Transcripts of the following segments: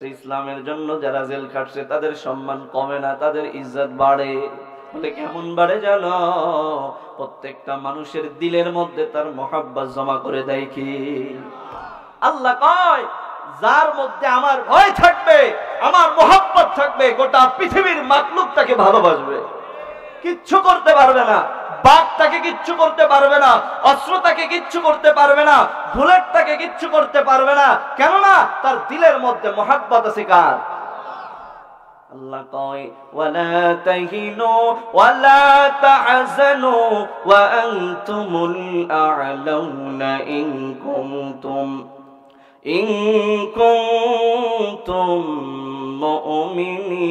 ইসলামের জন্য যারা জেল খাটছে তাদের সম্মান কমে না, তাদের ইজ্জত বাড়ে। বলে কেমন বাড়ে জানো? প্রত্যেকটা মানুষের দিলের মধ্যে তার মহাব্বত জমা করে দেয়। কি আল্লাহ কয়, যার মধ্যে আমার ভয় থাকবে, আমার মহাব্বত থাকবে, গোটা পৃথিবীর মাখলুক তাকে ভালোবাসবে, কিচ্ছু করতে পারবে না। বাঘ তাকে কিচ্ছু করতে পারবে না, অস্ত্র তাকে কিচ্ছু করতে পারবে না, বুলেট তাকে কিচ্ছু করতে পারবে না। কেননা তার দিলের মধ্যে মহাব্বত আছে। কার? আল্লাহ কয়, ওয়ালা তাহিনু ওয়ালা তাহজানু ওয়া আনতুমুল আ'লাউনা ইন কুনতুম মুমিনিন।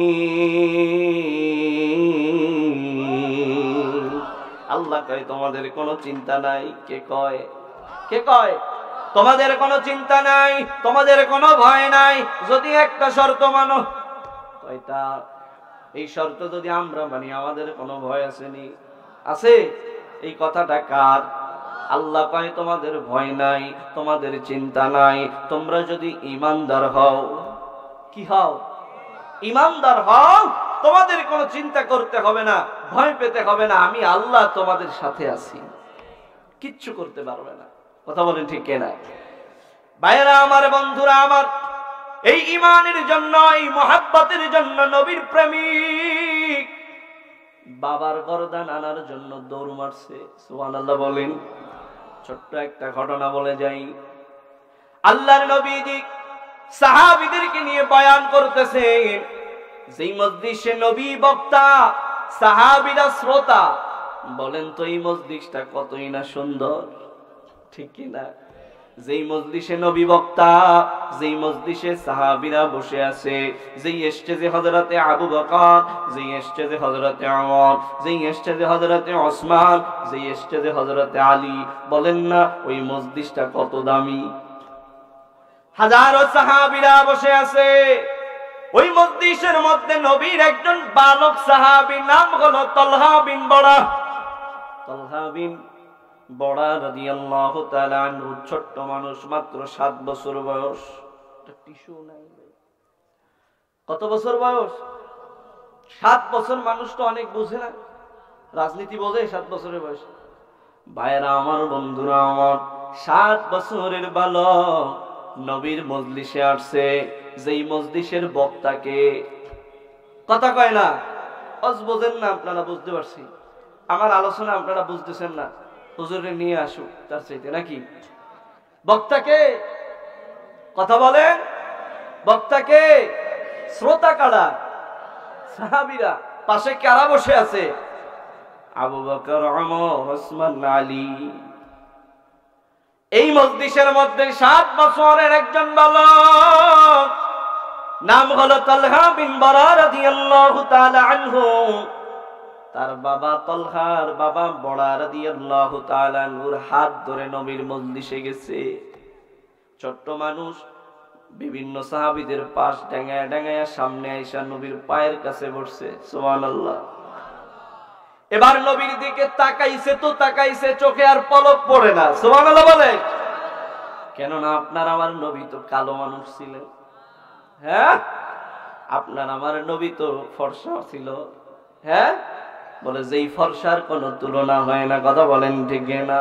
আল্লাহ কয় তোমাদের কোনো চিন্তা নাই। কে কয়? কে কয়? তোমাদের কোনো চিন্তা নাই, তোমাদের কোনো ভয় নাই, যদি একটা শর্ত মানো। কয়টা? এই শর্ত যদি আমরা মানি আমাদের কোনো ভয় আসেনি? আছে? এই কথাটা কার? আল্লাহ কয় তোমাদের ভয় নাই, তোমাদের চিন্তা নাই, তোমরা যদি ঈমানদার হও। কি হও? ঈমানদার হও, তোমাদের কোনো চিন্তা করতে হবে না, ভয় পেতে হবে না। আমি আল্লাহ তোমাদের সাথে আছি, কিচ্ছু করতে পারবে না। কথা বলেন ঠিক কিনা? ভাইরা আমার, বন্ধুরা আমার, এই ঈমানের জন্য, এই মুহাব্বতের জন্য নবীর প্রেমিক বাবার গর্দান আনার জন্য দৌড় মারছে। সুবহানাল্লাহ বলেন। ছোট্ট একটা ঘটনা বলে যাই। আল্লাহর নবীজি সাহাবীদেরকে নিয়ে বয়ান করতেছেন। যেই মজলিসে নবী বক্তা, সাহাবীরা শ্রোতা। বলেন তো এই মজলিসটা কতই না সুন্দর, ঠিক কি না? যেই মজলিসে নবী বক্তা, যেই মজলিসে সাহাবীরা বসে আছে, যেই স্টেজে হযরতে আবু বকর, যেই স্টেজে হযরতে ওমর, যেই স্টেজে হযরতে ওসমান, যেই স্টেজে হযরতে আলী, বলেন না ওই মজলিসটা কত দামি। হাজারো সাহাবীরা বসে আছে। ওই মজলিসের মধ্যে নবীর একজন বালক সাহাবী, নাম হলো তালহা বিন বড়া। তালহা বিন বড়া রাদিয়াল্লাহু তাআলা আনহু, ছোট্ট মানুষ, মাত্র 7 বছর বয়স। টিস্যু নাই। কত বছর বয়স? 7 বছর। মানুষ তো অনেক বোঝে না, রাজনীতি বোঝে 7 বছরের বয়স। ভাইরা আমার, বন্ধুরা আমার, 7 বছরের বালক নবীর মজলিসে আসছে। যেই মজলিসের বক্তাকে, কথা কয় না, বোঝেন না আপনারা, বুঝতে পারছি। আমার আলোচনা আপনারা বুঝতেছেন না, হুজুরে নিয়ে আসুক তার চাইতে, নাকি? বক্তাকে, কথা বলেন, বক্তাকে? শ্রোতা কারা? সাহাবীরা। পাশে কারা বসে আছে? আবু বকর, ওমর, ওসমান, আলী। এই মজলিসের মধ্যে 7 বছরের একজন বালক, নাম হলো তালহা বিন বড়া রাদিয়াল্লাহু তাআলা আনহু। তার বাবা, তালহার বাবা বড়া রাদিয়াল্লাহু তাআলা আনহুর হাত ধরে নবীর মজলিসে গেছে। ছোট্ট মানুষ বিভিন্ন সাহাবীদের পাশ ডাঙায়া ডাঙায়া সামনে আইসা নবীর পায়ের কাছে বসছে। সুবহানাল্লাহ। এবার নবীর দিকে তাকাইছে তো তাকাইছে, চোখে আর পলক পড়ে না। সুবহানাল্লাহ বলে। কেননা আপনার আমার নবী তো কালো মানুষ ছিলেন। হ্যাঁ, আপনার আমার নবী তো ফর্সা ছিল। হ্যাঁ, বলে যেই ফর্সার কোন তুলনা হয় না। কথা বলেন ঠিক না?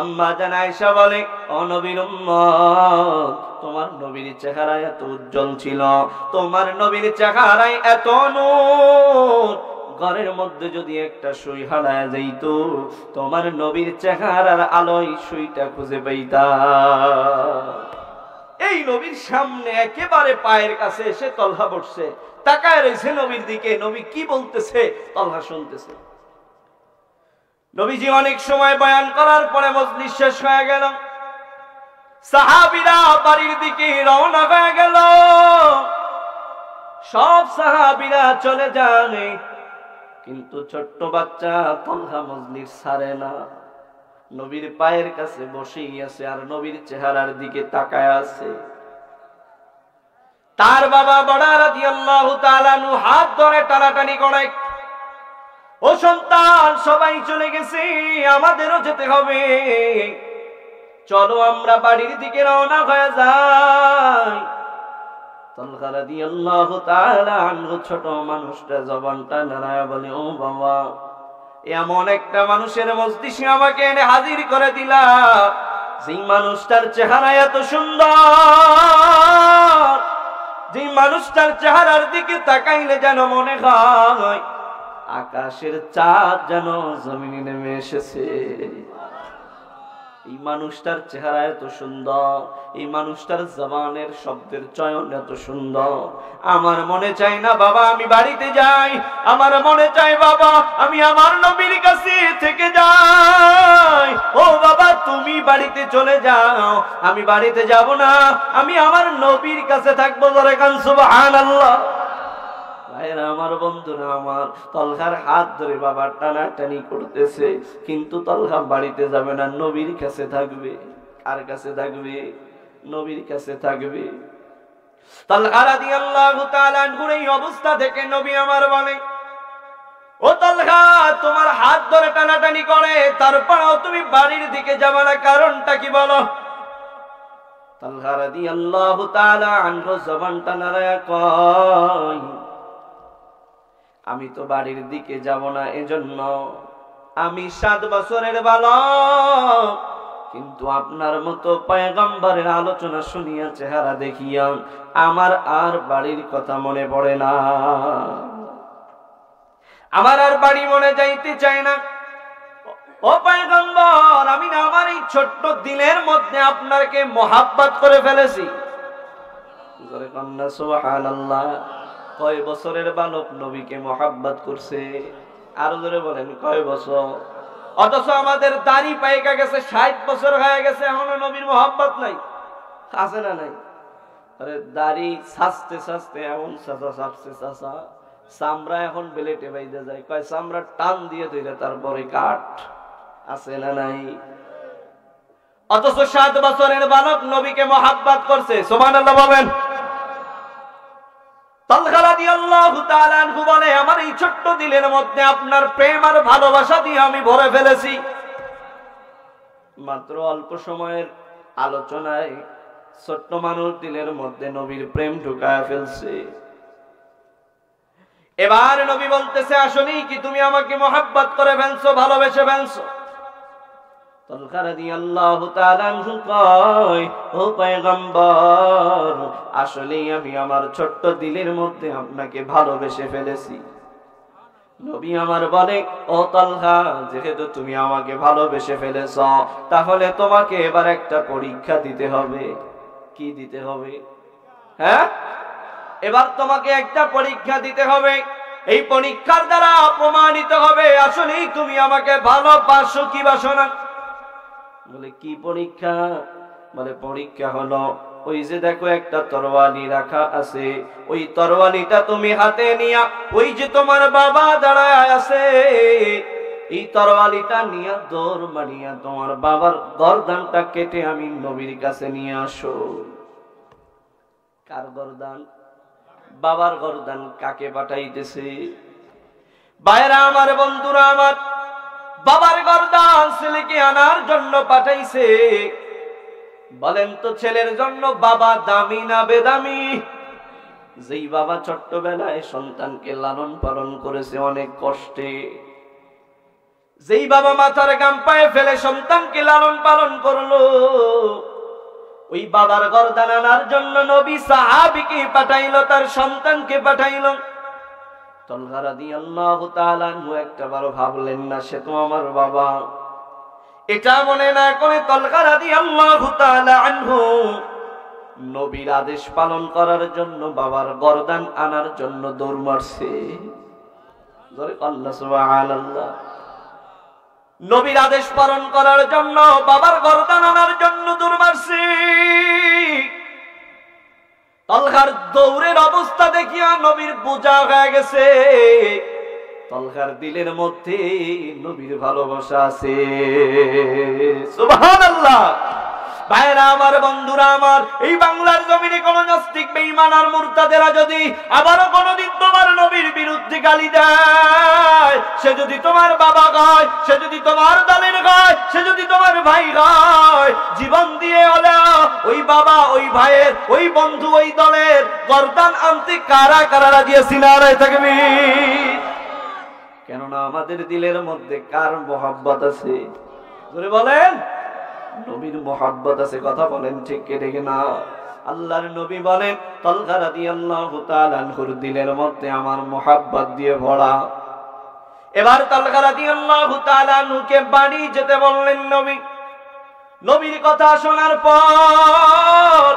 আম্মা জান আয়েশা বলে, ও নবীর উম্মত, তোমার নবীর চেহারা এত উজ্জ্বল ছিল, তোমার নবীর চেহারায় এত নূর, ঘরের মধ্যে যদি একটা সুই হারায় যাইত, তোমার নবীর চেহারার আলোয় সুইটা খুঁজে পাইতা। এই নবীর সামনে একেবারে পায়ের কাছে এসে তলহা বসছে, তাকায় রয়েছে নবীর দিকে। নবী কি বলতেছে তলহা শুনতেছে। নবীজি অনেক সময় বয়ান করার পরে মজলিস শেষ হয়ে গেল। সাহাবীরা বাড়ির দিকে রওনা হয়ে গেল। সব সাহাবীরা চলে যায়, কিন্তু ছোট্ট বাচ্চা তলহা মজলিস ছাড়ে না। নবীর পায়ের কাছে বসেই আছে আর নবীর চেহারার দিকে তাকায় আছে। তার বাবা বড়া রাদিয়াল্লাহু তাআলা আনহু হাত ধরে টানাটানি করে, ও সন্তান, সবাই চলে গেছে, আমাদেরও যেতে হবে, চলো আমরা বাড়ির দিকে রওনা হয়ে যাই। তালহা রাদিয়াল্লাহু তাআলা আনহু ছোট মানুষটা জবানটা নাড়ায়া বলে, ও বাবা, এমন একটা মানুষের মজলিসে আমাকে এনে হাজির করে দিলা, যেই মানুষটার চেহারা এত সুন্দর, যেই মানুষটার চেহারার দিকে তাকাইলে যেন মনে হয় আকাশের চাঁদ যেন জমিনে নেমে এসেছে। এই মানুষটার চেহারা এত সুন্দর, এই মানুষটার জবানের শব্দের চয়ন এত সুন্দর। আমার মনে চাই না বাবা আমি বাড়িতে যাই, আমার মনে চাই বাবা আমি আমার নবীর কাছে থেকে যাই। ও বাবা তুমি বাড়িতে চলে যাও, আমি বাড়িতে যাব না, আমি আমার নবীর কাছে থাকবো। জোরে কান সুবহানাল্লাহ। ভাইরা আমার, বন্ধুরা আমার, তলহার হাত ধরে বাবা টানাটানি করতেছে, কিন্তু তলহা বাড়িতে যাবে না, নবীর কাছে থাকবে। কার কাছে থাকবে? নবীর কাছে থাকবে। তলহা রাদিয়াল্লাহু তাআলা আনহুর এই অবস্থা দেখে নবী আমার বলে, ও তলহা, তোমার হাত ধরে টানাটানি করে, তারপরেও তুমি বাড়ির দিকে যাবে না, কারণটা কি বলো? তলহা রাদিয়াল্লাহু তাআলা আনহু জবানটা নাড়ায়া কয়, আমি তো বাড়ির দিকে যাব না, এজন্য আমি 7 বছরের বালক, কিন্তু আপনার মতো পয়গম্বরের আলোচনা শুনিয়া চেহারা দেখিয়া আমার আর বাড়ির কথা মনে পড়ে না, আমার আর বাড়ি মনে যাইতে চায় না। ও পয়গম্বর, আমি না আমার এই ছোট্ট দিলের মধ্যে আপনাকে মহাব্বত করে ফেলেছি। জোরে কন্যা সুবহানাল্লাহ। কয় বছরের বালক নবীকে মহাব্বত করছে? আরো জোরে বলেন, কয় বছর? অথচ আমাদের দাড়ি পাইকা গেছে, 60 বছর হয়ে গেছে, এখনো নবীর মহাব্বত নাই। আছে না নাই? আরে দাড়ি ছাঁচতে ছাঁচতে এমন চাচা ছাড়ছে, চাচা চামড়া এখন বেলেটে বাইদে যায়, কয় চামড়া টান দিয়ে ধরে তারপরে কাট। আছে না নাই? অথচ 7 বছরের বালক নবীকে মহাব্বত করছে। সুবহানাল্লাহ বলেন। তালহা রাদিয়াল্লাহু তাআলা আনহু বলে, আমার এই ছোট্ট দিলের মধ্যে আপনার প্রেম আর ভালোবাসা দিয়ে আমি ভরে ফেলেছি। মাত্র অল্প সময়ের আলোচনায় ছোট্ট মানুষ দিলের মধ্যে নবীর প্রেম ঢুকায় ফেলছে। এবার নবী বলতেছে, আসলেই কি তুমি আমাকে মহাব্বত করে ফেলছো, ভালোবেসে ফেলছো? তালহা রাদিয়াল্লাহু তাআলা আনহু কয়, ও পয়গম্বর, আসলেই আমি আমার ছোট্ট দিলের মধ্যে আপনাকে ভালোবেসে ফেলেছি। নবী আমার বলে, ও তালহা, যেহেতু তুমি আমাকে ভালোবেসে ফেলেছ, তাহলে তোমাকে এবার একটা পরীক্ষা দিতে হবে। কি দিতে হবে? হ্যাঁ, এবার তোমাকে একটা পরীক্ষা দিতে হবে। এই পরীক্ষার দ্বারা প্রমাণিত হবে আসলেই তুমি আমাকে ভালোবাসো কি বাসো না। বলে, কি পরীক্ষা? বলে, পরীক্ষা হলো ওই যে দেখো একটা তরবারি রাখা আছে, ওই তরবারিটা তুমি হাতে নিয়া, ওই যে তোমার বাবা দাঁড়ায় আছে, এই তরবারিটা নিয়ে দৌড় মারিয়া তোমার বাবার গর্দানটা কেটে আমি নবীর কাছে নিয়ে আসো। কার গর্দান? বাবার গর্দান। কাকে পাঠাইতেছে? ভাইরা আমার, বন্ধুরা আমার, বাবার গর্দান ছেলেকে আনার জন্য পাঠাইছে। বলেন তো, ছেলের জন্য বাবা দামি না বেদামি? যেই বাবা ছোট্টবেলায় সন্তানকে লালন পালন করেছে অনেক কষ্টে, যেই বাবা মাথার গাম পায়ে ফেলে সন্তানকে লালন পালন করলো, ওই বাবার গর্দান আনার জন্য নবী সাহাবীকে পাঠাইলো, তার সন্তানকে পাঠাইলো। তালহা রাদিয়াল্লাহু তাআলা আনহু একটাবারও ভাবলেন না সে তো আমার বাবা। এটা মনে না করে তালহা রাদিয়াল্লাহু তাআলা আনহু নবীর আদেশ পালন করার জন্য বাবার গর্দান আনার জন্য দৌড় মারছে। জোরে আল্লাহ সুবহানাল্লাহ। নবীর আদেশ পালন করার জন্য বাবার গর্দান আনার জন্য দৌড় মারছে। তালহার দৌড়ের অবস্থা দেখিয়া নবীর বোঝা হয়ে গেছে, তালহার দিলের মধ্যে নবীর ভালোবাসা আছে। সুবহানাল্লাহ। ভাইরা আমার, বন্ধুরা আমার, এই বাংলার জমিনে কোন নাস্তিক বেঈমান আর মুরতাদেরা যদি আবারও কোনদিন তোমার নবীর বিরুদ্ধে গালি দেয়, সে যদি তোমার বাবা হয়, সে যদি তোমার দলের হয়, সে যদি তোমার ভাই হয়, জীবন দিয়ে হলেও ওই বাবা, ওই ভাইয়ের, ওই বন্ধু, ওই দলের গর্দান আনতে কারা কারা রাজি আছি? নারায়ে তাকবীর। কেননা আমাদের দিলের মধ্যে কার মোহাব্বত আছে? জোরে বলেন, নবীর মোহাব্বত আছে। কথা বলেন ঠিক কে ঠিক না? আল্লাহর নবী বলেন, তালহা রাদিয়াল্লাহু তাআলা আনহুর দিলের মধ্যে আমার মোহাব্বত দিয়ে ভরা। এবার তালহা রাদিয়াল্লাহু তাআলা আনহুকে বাড়ি যেতে বললেন নবী। নবীর কথা শোনার পর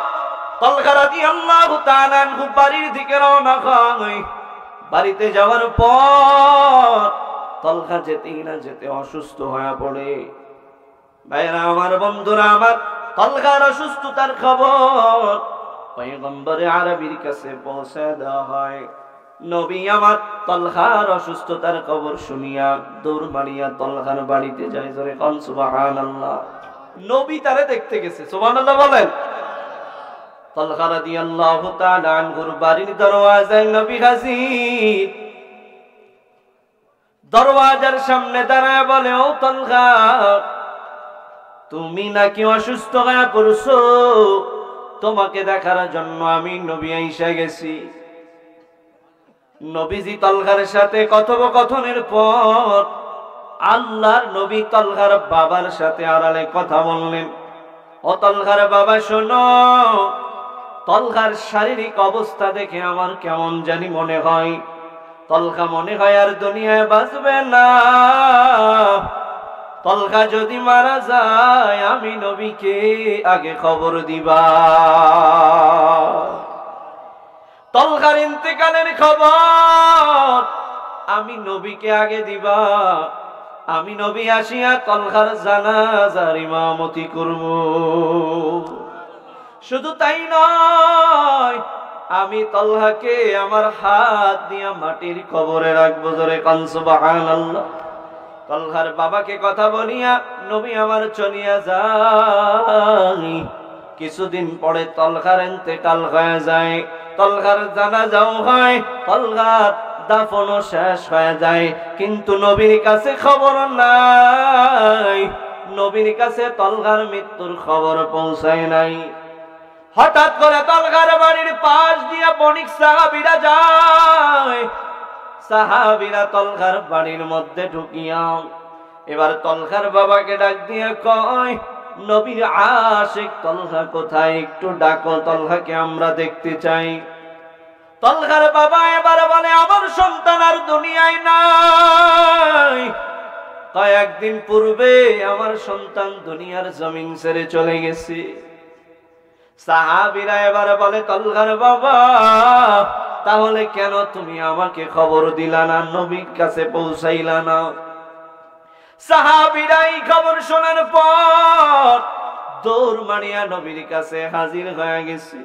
তালহা রাদিয়াল্লাহু তাআলা আনহু বাড়ির দিকে রওনা হয়। বাড়িতে যাওয়ার পর তালহা যেতেই না যেতে অসুস্থ হয়ে পড়ে। ভাইরা আমার, বন্ধুরা আমার, তালহার অসুস্থতার খবর পয়গম্বরে আরবীর কাছে পৌঁছে দেওয়া হয়। নবী আমার তালহার অসুস্থতার খবর শুনিয়া দৌড় মারিয়া তালহার বাড়িতে যায়। জোরে কোন সুবহানাল্লাহ। নবী তারে দেখতে গেছে। সুবহানাল্লাহ বলেন। তালহা রাদিয়াল্লাহু তাআলা আনহুর বাড়ির দরওয়াজায় নবী হাজির। দরওয়াজার সামনে দাঁড়ায় বলে, ও তালহা, তুমি নাকি অসুস্থ হয়ে পড়ছো? তোমাকে দেখার জন্য আমি নবী আইসা গেছি। নবীজি তালহার সাথে কথোপকথনের পর আল্লাহর নবী তালহার বাবার সাথে আড়ালে কথা বললেন। ও তালহার বাবা, শোনো, তালহার শারীরিক অবস্থা দেখে আমার কেমন জানি মনে হয়, তালহা মনে হয় আর দুনিয়ায় বাঁচবে না। তালহা যদি মারা যায়, আমি নবীকে আগে খবর দিবা। তালহার ইন্তেকালের খবর আমি নবীকে আগে দিবা। আমি নবী আসিয়া তালহার জানাজার ইমামতি করব। শুধু তাই নয়, আমি তালহাকে আমার হাত দিয়া মাটির কবরে রাখবো। জোরে কোন সুবহানাল্লাহ। তালহার বাবাকে কথা বলিয়া নবী আমার চলিয়া যায়। কিছুদিন পরে তালহার ইন্তেকাল হয়ে যায়। তালহার জানাজাও হয়, তালহার দাফনও শেষ হয়ে যায়। কিন্তু নবীর কাছে খবর নাই, নবীর কাছে তালহার মৃত্যুর খবর পৌঁছায় নাই। হঠাৎ করে তালহার বাড়ির পাশ দিয়া বণিক সাহাবীরা যায়। সাহাবীরা তালহার বাড়ির মধ্যে ঢুকিয়া এবার তালহার বাবাকে ডাক দিয়া কয়, নবীর আশিক তালহা কোথায়? একটু ডাকো, তালহাকে আমরা দেখতে চাই। তালহার বাবা এবার বলে, আমার সন্তান আর দুনিয়ায় নাই। কয়েকদিন পূর্বে আমার সন্তান দুনিয়ার জমিন ছেড়ে চলে গেছে। সাহাবীরা এবার বলে, তালহার বাবা, তাহলে কেন তুমি আমাকে খবর দিলা না, নবীর কাছে পৌঁছাইলা না? সাহাবীরা এই খবর শোনার পর দৌড় মারিয়া নবীর কাছে হাজির হয়ে গেছে।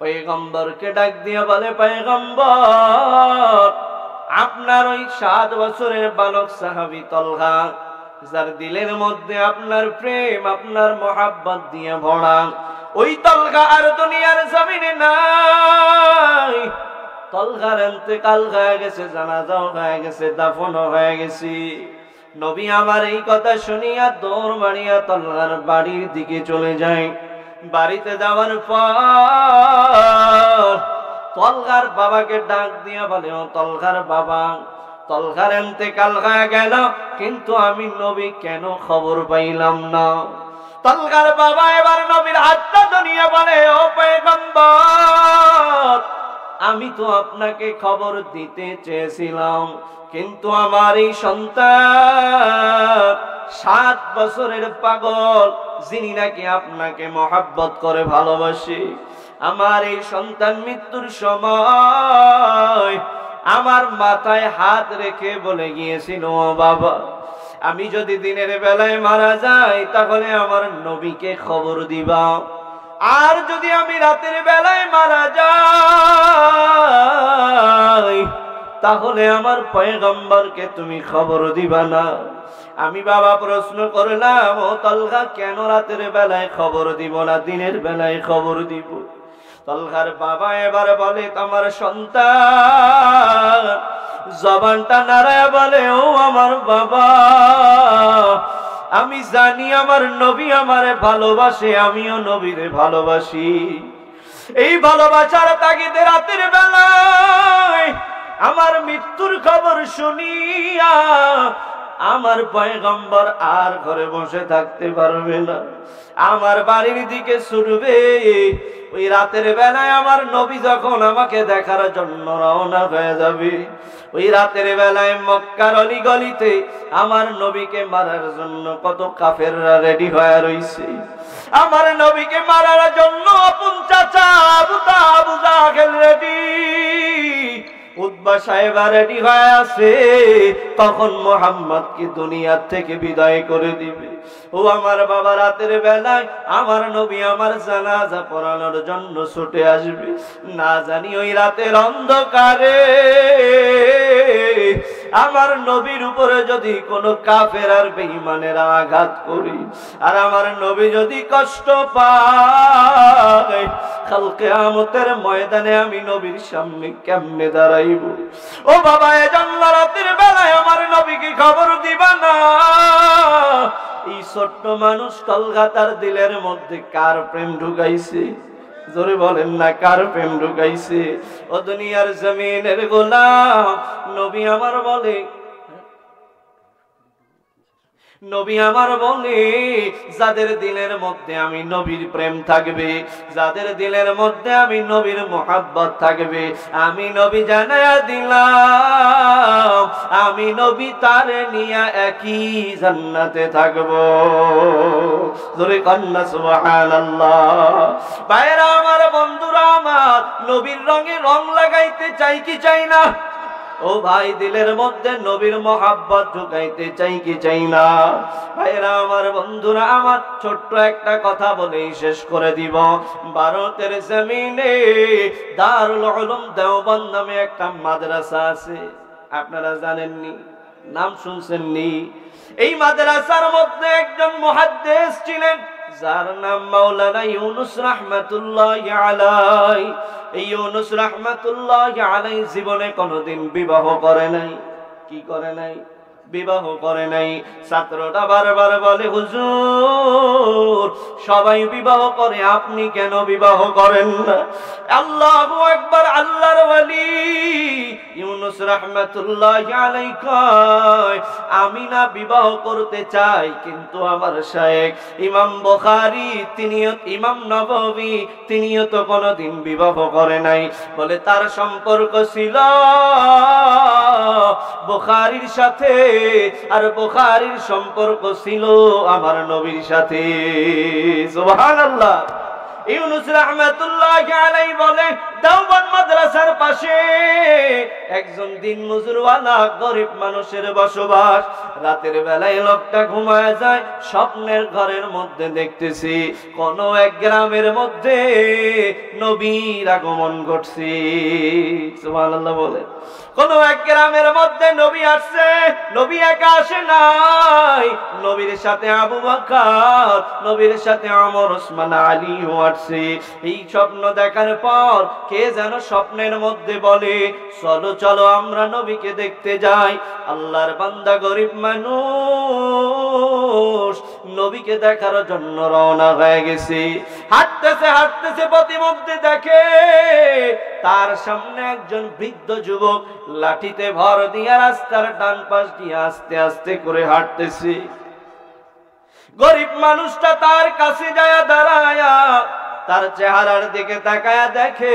পয়গম্বরকে ডাক দিয়া বলে, পয়গম্বর, আপনার ওই 7 বছরের বালক সাহাবী তালহা, যার দিলের মধ্যে আপনার প্রেম, আপনার মোহাব্বত দিয়ে ভরা, ওই তালহা আর দুনিয়ার জমিনে নাই। তালহার ইন্তেকাল হয়ে গেছে, জানাজাও হয়ে গেছে, দাফনও হয়ে গেছে। নবী আমার এই কথা শুনিয়া দৌড় মারিয়া তালহার বাড়ির দিকে চলে যায়। বাড়িতে যাওয়ার পর তালহার বাবাকে ডাক দিয়া বলে, ও তালহার বাবা, তালহার ইন্তেকাল হয়ে গেল, কিন্তু আমি নবী কেন খবর পাইলাম না? তালহার বাবা এবার নবীর হাতটা ধরিয়া বলে, ও পয়গম্বর, আমি তো আপনাকে খবর দিতে চেয়েছিলাম, কিন্তু আমার এই সন্তান 7 বছরের পাগল, যিনি নাকি আপনাকে মহব্বত করে ভালোবাসে, আমার এই সন্তান মৃত্যুর সময় আমার মাথায় হাত রেখে বলে গিয়েছিল, ও বাবা, আমি যদি দিনের বেলায় মারা যাই তাহলে আমার নবীকে খবর দিবা, আর যদি আমি রাতের বেলায় মারা যাই তাহলে আমার পয়গম্বরকে তুমি খবর দিবা না? আমি বাবা প্রশ্ন করলাম, ও তলহা, কেন রাতের বেলায় খবর দিব না, দিনের বেলায় খবর দিব? তলহার বাবা এবার বলে, আমার সন্তান জবানটা নাড়ায় বলে, ও আমার বাবা, আমি জানি আমার নবী আমারে ভালোবাসে, আমিও নবীরে ভালোবাসি। এই ভালোবাসার তাগিদে রাতের বেলায় আমার মৃত্যুর খবর শুনিয়া আমার পয়গম্বর আর ঘরে বসে থাকতে পারবে না, আমার বাড়ির দিকে ছুটবে। ওই রাতের বেলায় আমার নবী যখন আমাকে দেখার জন্য রওনা হয়ে যাবে, ওই রাতের বেলায় মক্কার অলিগলিতে আমার নবীকে মারার জন্য কত কাফেররা রেডি হয়ে রইছে। আমার নবীকে মারার জন্য আপন চাচা আবু জাহেল রেডি, উতবা সাহেবা রেডি হয়ে আছে। তখন মুহাম্মদ কি দুনিয়া থেকে বিদায় করে দিবে। ও আমার বাবা, রাতের বেলায় আমার নবী আমার জানাজা পড়ানোর জন্য ছুটে আসবে। না জানি ওই রাতের অন্ধকারে আমার নবীর উপরে যদি কোনো কাফের আর বেঈমানের আঘাত করি, আর আমার নবী যদি কষ্ট পায়, কাল কিয়ামতের ময়দানে আমি নবীর সামনে কেমনে দাঁড়াইব? ও বাবা, এজন্য রাতের বেলায় আমার নবীকে খবর দিবা না। এই ছোট্ট মানুষ তলগা তার দিলের মধ্যে কার প্রেম ঢুকাইছে? জোরে বলেন না, কার প্রেম ঢুকাইছে? ও দুনিয়ার জমিনের গোলাম, নবী আমার বলে, নবী আমার বলে, যাদের দিলের মধ্যে আমি নবীর প্রেম থাকবে, যাদের দিলের মধ্যে আমি নবীর মোহাব্বত থাকবে, আমি নবী জানায়া দিলাম, আমি নবী তারে নিয়া একই জান্নাতে থাকবো। জোরে কন্যা সুবহানাল্লাহ। ভাইরা আমার, বন্ধুরা আমার, নবীর রঙে রং লাগাইতে চাই কি চাই না? ও ভাই, দিলের মধ্যে নবীর মোহাব্বত ঢুকাইতে চাই কি চাই না? ভাইরা আমার, বন্ধুরা আমার, ছোট্ট একটা কথা বলেই শেষ করে দিব। ভারতের জমিনে দারুল উলুম দেওবন্দ নামে একটা মাদ্রাসা আছে, আপনারা জানেননি? নাম শুনছেননি? এই মাদ্রাসার মধ্যে একজন মুহাদ্দিস ছিলেন, যার নাম মাওলানা ইউনুস রাহমাতুল্লাহি আলাইহি। এই ইউনুস রাহমাতুল্লাহি আলাইহি জীবনে কোনোদিন বিবাহ করে নাই। কি করে নাই? বিবাহ করে নাই। ছাত্রটা বারবার বলে, হুজুর সবাই বিবাহ করে, আপনি কেন বিবাহ করেন না? আল্লাহু আকবার। আল্লাহর ওয়ালি ইউনুস রাহমাতুল্লাহি আলাইহি কয়, আমি না বিবাহ করতে চাই, কিন্তু আমার শায়েখ ইমাম বুখারী, তিনিও, ইমাম নববী, তিনিও তো কোনোদিন বিবাহ করে নাই। বলে তার সম্পর্ক ছিল বুখারীর সাথে, আর বুখারীর সম্পর্ক ছিল আমার নবীর সাথে। সুবহানাল্লাহ। ইউনুস রাহমাতুল্লাহি আলাইহি বলে, দেওবন্দ মাদ্রাসার পাশে একজন দিন মজুরওয়ালা গরিব মানুষের বসবাস। রাতের বেলায় লোকটা ঘুমায় যায়, স্বপ্নের ঘরের মধ্যে দেখতেছি কোন এক গ্রামের মধ্যে নবীর আগমন ঘটছে। সুবহানাল্লাহ বলে। কোন এক গ্রামের মধ্যে নবী আসছে। নবী একা আসে নাই, নবীর সাথে আবু বকর, নবীর সাথে ওমর, ওসমান, আলীও আসছে। এই স্বপ্ন দেখার পর কে যেন স্বপ্নের মধ্যে বলে, চলো চলো আমরা নবীকে দেখতে যাই। আল্লাহর বান্দা গরিব মানুষ নবীকে দেখার জন্য রওনা হয়ে গেছে। হাঁটতেছে হাঁটতেছে প্রতিমধ্যে দেখে তার সামনে একজন বৃদ্ধ যুবক লাঠিতে ভর দিয়া রাস্তার ডান পাশ দিয়ে আস্তে আস্তে করে হাঁটতেছে। গরিব মানুষটা তার কাছে যায় দাঁড়ায়া, তার চেহারার দিকে তাকায়া দেখে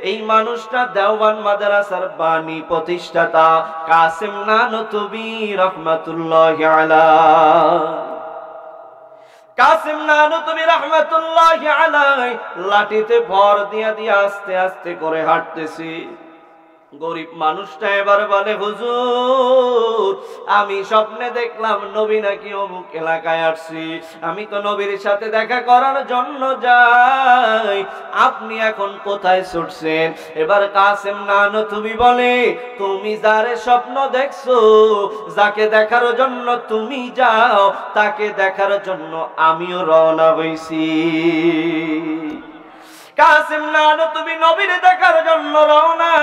এই মানুষটা দেওবন্দ মাদ্রাসার বাণী প্রতিষ্ঠাতা কাসেম নানতুবি রহমাতুল্লাহি আলাইহি। কাসেম নানতুবি রহমাতুল্লাহি আলাইহি লাঠিতে ভর দিয়া দিয়া আস্তে আস্তে করে হাঁটতেছে। গরিব মানুষটা এবার বলে, হুজুর আমি স্বপ্নে দেখলাম নবী নাকি অমুক এলাকায় আসছি, আমি তো নবীর সাথে দেখা করার জন্য যাই, আপনি এখন কোথায় ছুটছেন? এবার কাসেম নানতুবি বলে, তুমি যারে স্বপ্ন দেখছো, যাকে দেখার জন্য তুমি যাও, তাকে দেখার জন্য আমিও রওনা হইছি। কাসেম নানতুবি নবীর দেখার জন্য রওনা,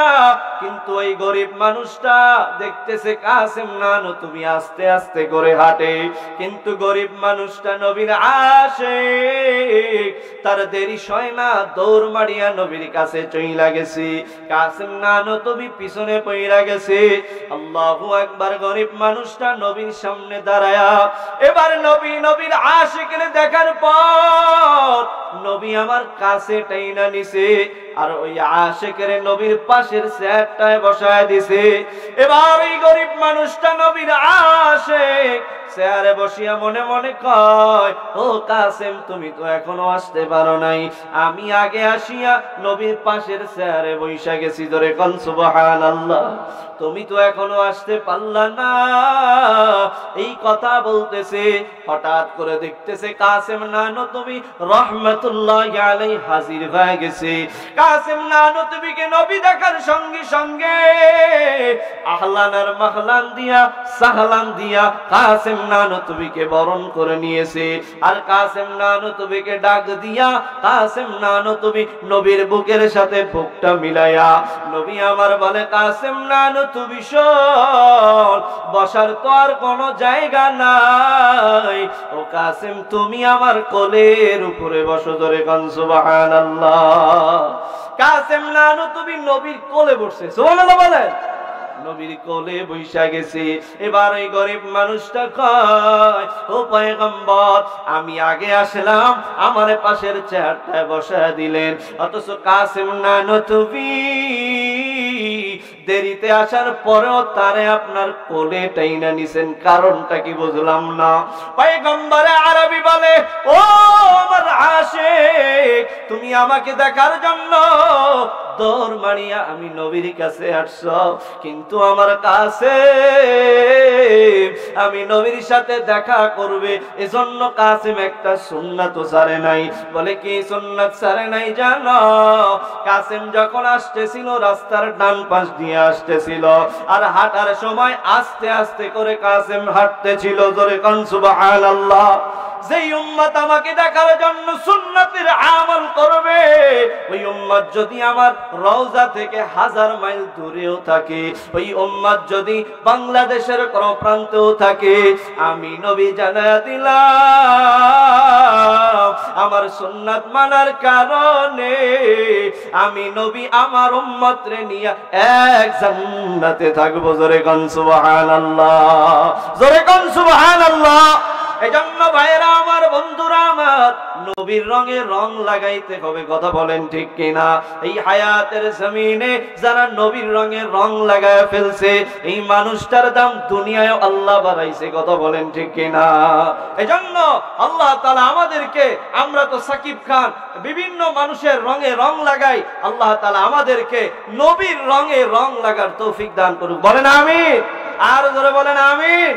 কিন্তু ওই গরিব মানুষটা দেখতেছে কাসেম নানতুবি আস্তে আস্তে করে হাঁটে, কিন্তু গরিব মানুষটা নবীর আশিক, তার দেরি সয় না, দৌড় মারিয়া নবীর কাছে চইলা গেছে। কাসেম নানতুবি পিছনে পইরা গেছে। আল্লাহু আকবার। গরিব মানুষটা নবীর সামনে দাঁড়ায়া এবার নবীর আশিকের দেখার পর নবী আমার কাছে টাইনা নিছে, আর ওই আশিকের নবীর পাশের চেয়ারটায় বসায় দিছে। এবার এই গরিব মানুষটা নবীর আশিক চেয়ারে বসিয়া মনে মনে কয়, ও কাসেম তুমি তো এখনো আসতে পারো নাই, আমি আগে আসিয়া নবীর পাশের চেয়ারে বইসা গেছি, ধরে কোন সুবহানাল্লাহ, তুমি তো এখনো আসতে পারলা না। এই কথা বলতেছে, হঠাৎ করে দেখতেছে কাসেম নানতুবি রাহমাতুল্লাহি আলাইহি হাজির হয়ে গেছে। কাসেম নানতুবিকে নবী দেখার সঙ্গে সঙ্গে আহলান আর মাহলান দিয়া সাহলান দিয়া কাসেম নানতুবিকে বরণ করে নিয়েছে। আর কাসেম নানতুবিকে ডাক দিয়া কাসেম নানতুবি নবীর বুকের সাথে বুকটা মিলায়া নবী আমার বলে, কাসেম নানতুবি শোন, বসার তো আর কোনো জায়গা নাই, ও কাসেম তুমি আমার কোলের উপরে বসো, ধরে কোন সুবহানাল্লাহ। কাসেম নানতুবি নবীর কোলে বসছে, সুবহানাল্লাহ বলেন। নবীর কোলে বৈশা গেছে। এবার ওই গরিব মানুষটা কয়, ও পয়গম্বর আমি আগে আসলাম, আমার পাশের চেয়ারটায় বসায় দিলেন, অথচ কাসেম নানতুবি দেরিতে আসার পরেও তারে আপনার কোলে টাইনা নিছেন, কারণটা কি বুঝলাম না। পয়গম্বরে আরবি বলে, ও আমার আশিক, তুমি আমাকে দেখার জন্য দৌড় মারিয়া আমি নবীর কাছে আসছো, কিন্তু আমার কাছে আমি নবীর সাথে দেখা করবে, এজন্য কাসেম একটা সুন্নাত ছাড়ে নাই। বলে কি সুন্নাত ছাড়ে নাই জানো? কাসেম যখন আসতেছিল রাস্তার ডান পাশ দিয়ে আসতেছিল, আর হাঁটার সময় আস্তে আস্তে করে কাসেম হাঁটতেছিল, জোরে কোন সুবহানাল্লাহ। যেই উম্মত আমাকে দেখার জন্য সুন্নাতের আমল করবে, ওই উম্মত যদি আমার রওজা থেকে 1000 মাইল দূরেও থাকে, ওই উম্মত যদি বাংলাদেশের কোন প্রান্তেও থাকে, আমি নবী জানায়া দিলাম আমার সুন্নাত মানার কারণে আমি নবী আমার উম্মত রে নিয়া এক জান্নাতে থাকবো, জোরে কোন সুবহানাল্লাহ, জোরে কোন সুবহানাল্লাহ। এজন্য ভাইরা আমার, বন্ধুরা আমার, নবীর রঙে রং লাগাইতে হবে, কথা বলেন ঠিক কিনা? এই হায়াতের জমিনে যারা নবীর রঙে রং লাগায় ফেলছে, এই মানুষটার দাম দুনিয়ায় আল্লাহ বাড়াইছে, কথা বলেন ঠিক কিনা? এজন্য আল্লাহ তাআলা আমাদেরকে, আমরা তো সাকিব খান, বিভিন্ন মানুষের রঙে রং লাগাই, আল্লাহ তাআলা আমাদেরকে নবীর রঙে রং লাগার তৌফিক দান করুক, বলেন আমিন। আর জোরে বলেন আমিন।